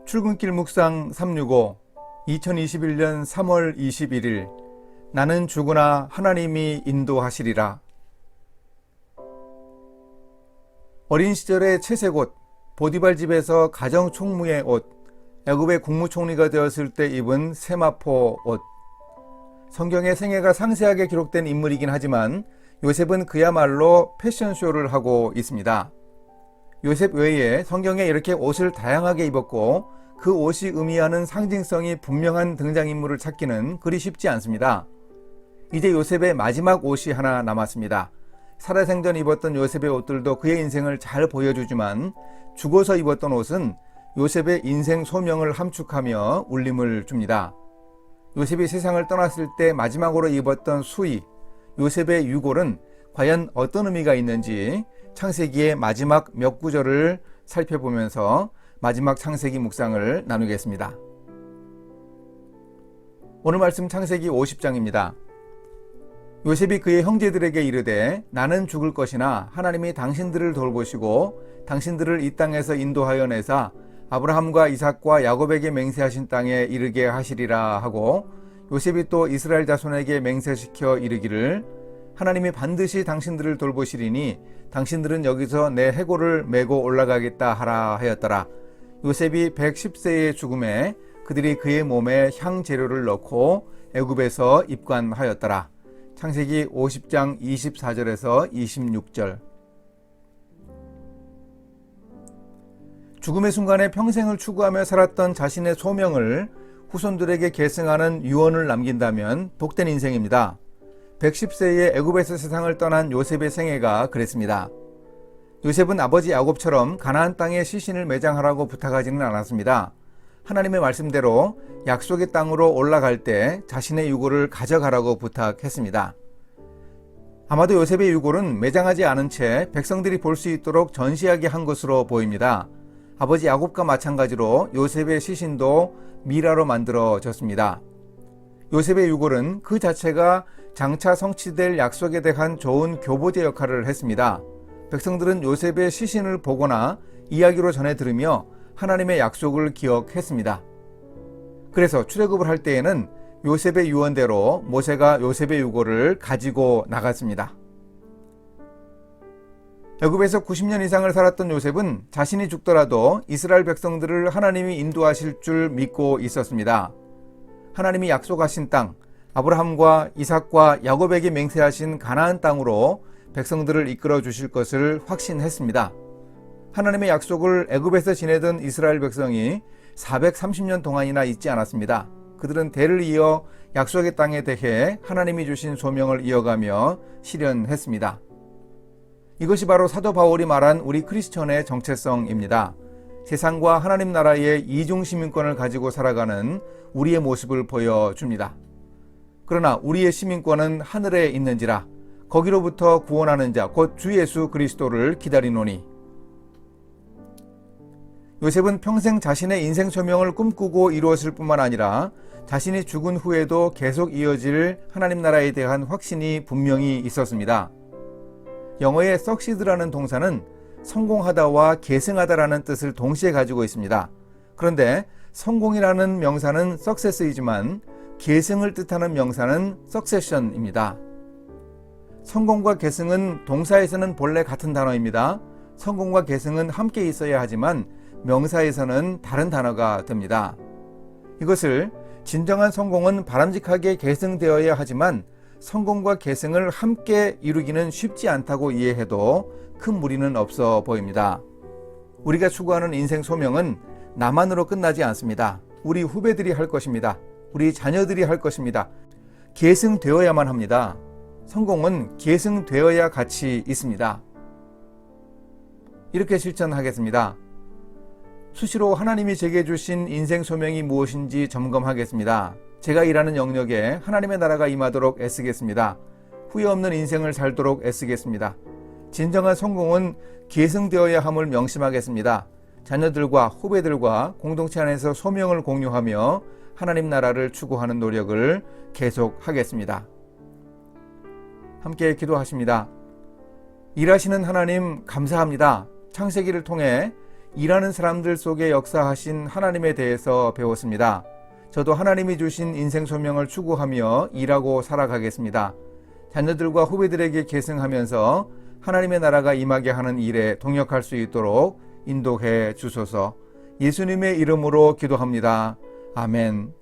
출근길 묵상 365 2021년 3월 21일 나는 죽으나 하나님이 인도하시리라. 어린 시절의 채색옷, 보디발 집에서 가정 총무의 옷, 애굽의 국무총리가 되었을 때 입은 세마포 옷. 성경에 생애가 상세하게 기록된 인물이긴 하지만 요셉은 그야말로 패션쇼를 하고 있습니다. 요셉 외에 성경에 이렇게 옷을 다양하게 입었고 그 옷이 의미하는 상징성이 분명한 등장인물을 찾기는 그리 쉽지 않습니다. 이제 요셉의 마지막 옷이 하나 남았습니다. 살아생전 입었던 요셉의 옷들도 그의 인생을 잘 보여주지만 죽어서 입었던 옷은 요셉의 인생 소명을 함축하며 울림을 줍니다. 요셉이 세상을 떠났을 때 마지막으로 입었던 수의, 요셉의 유골은 과연 어떤 의미가 있는지 창세기의 마지막 몇 구절을 살펴보면서 마지막 창세기 묵상을 나누겠습니다. 오늘 말씀 창세기 50장입니다. 요셉이 그의 형제들에게 이르되 나는 죽을 것이나 하나님이 당신들을 돌보시고 당신들을 이 땅에서 인도하여 내사 아브라함과 이삭과 야곱에게 맹세하신 땅에 이르게 하시리라 하고, 요셉이 또 이스라엘 자손에게 맹세시켜 이르기를 하나님이 반드시 당신들을 돌보시리니 당신들은 여기서 내 해골을 메고 올라가겠다 하라 하였더라. 요셉이 110세의 죽음에 그들이 그의 몸에 향재료를 넣고 애굽에서 입관하였더라. 창세기 50장 24절에서 26절. 죽음의 순간에 평생을 추구하며 살았던 자신의 소명을 후손들에게 계승하는 유언을 남긴다면 복된 인생입니다. 110세에 애굽에서 세상을 떠난 요셉의 생애가 그랬습니다. 요셉은 아버지 야곱처럼 가나안 땅에 시신을 매장하라고 부탁하지는 않았습니다. 하나님의 말씀대로 약속의 땅으로 올라갈 때 자신의 유골을 가져가라고 부탁했습니다. 아마도 요셉의 유골은 매장하지 않은 채 백성들이 볼 수 있도록 전시하게 한 것으로 보입니다. 아버지 야곱과 마찬가지로 요셉의 시신도 미라로 만들어졌습니다. 요셉의 유골은 그 자체가 장차 성취될 약속에 대한 좋은 교보제 역할을 했습니다. 백성들은 요셉의 시신을 보거나 이야기로 전해 들으며 하나님의 약속을 기억했습니다. 그래서 출애굽을 할 때에는 요셉의 유언대로 모세가 요셉의 유골을 가지고 나갔습니다. 애굽에서 90년 이상을 살았던 요셉은 자신이 죽더라도 이스라엘 백성들을 하나님이 인도하실 줄 믿고 있었습니다. 하나님이 약속하신 땅, 아브라함과 이삭과 야곱에게 맹세하신 가나안 땅으로 백성들을 이끌어 주실 것을 확신했습니다. 하나님의 약속을 애굽에서 지내던 이스라엘 백성이 430년 동안이나 잊지 않았습니다. 그들은 대를 이어 약속의 땅에 대해 하나님이 주신 소명을 이어가며 실현했습니다. 이것이 바로 사도 바울이 말한 우리 크리스천의 정체성입니다. 세상과 하나님 나라의 이중 시민권을 가지고 살아가는 우리의 모습을 보여줍니다. 그러나 우리의 시민권은 하늘에 있는지라 거기로부터 구원하는 자 곧 주 예수 그리스도를 기다리노니. 요셉은 평생 자신의 인생 소명을 꿈꾸고 이루었을 뿐만 아니라 자신이 죽은 후에도 계속 이어질 하나님 나라에 대한 확신이 분명히 있었습니다. 영어의 succeed라는 동사는 성공하다와 계승하다라는 뜻을 동시에 가지고 있습니다. 그런데 성공이라는 명사는 success이지만 계승을 뜻하는 명사는 succession입니다. 성공과 계승은 동사에서는 본래 같은 단어입니다. 성공과 계승은 함께 있어야 하지만 명사에서는 다른 단어가 됩니다. 이것을 진정한 성공은 바람직하게 계승되어야 하지만 성공과 계승을 함께 이루기는 쉽지 않다고 이해해도 큰 무리는 없어 보입니다. 우리가 추구하는 인생 소명은 나만으로 끝나지 않습니다. 우리 후배들이 할 것입니다. 우리 자녀들이 할 것입니다. 계승되어야만 합니다. 성공은 계승되어야 가치 있습니다. 이렇게 실천하겠습니다. 수시로 하나님이 제게 주신 인생 소명이 무엇인지 점검하겠습니다. 제가 일하는 영역에 하나님의 나라가 임하도록 애쓰겠습니다. 후회 없는 인생을 살도록 애쓰겠습니다. 진정한 성공은 계승되어야 함을 명심하겠습니다. 자녀들과 후배들과 공동체 안에서 소명을 공유하며 하나님 나라를 추구하는 노력을 계속하겠습니다. 함께 기도하십니다. 일하시는 하나님 감사합니다. 창세기를 통해 일하는 사람들 속에 역사하신 하나님에 대해서 배웠습니다. 저도 하나님이 주신 인생 소명을 추구하며 일하고 살아가겠습니다. 자녀들과 후배들에게 계승하면서 하나님의 나라가 임하게 하는 일에 동역할 수 있도록 인도해 주소서. 예수님의 이름으로 기도합니다. 아멘.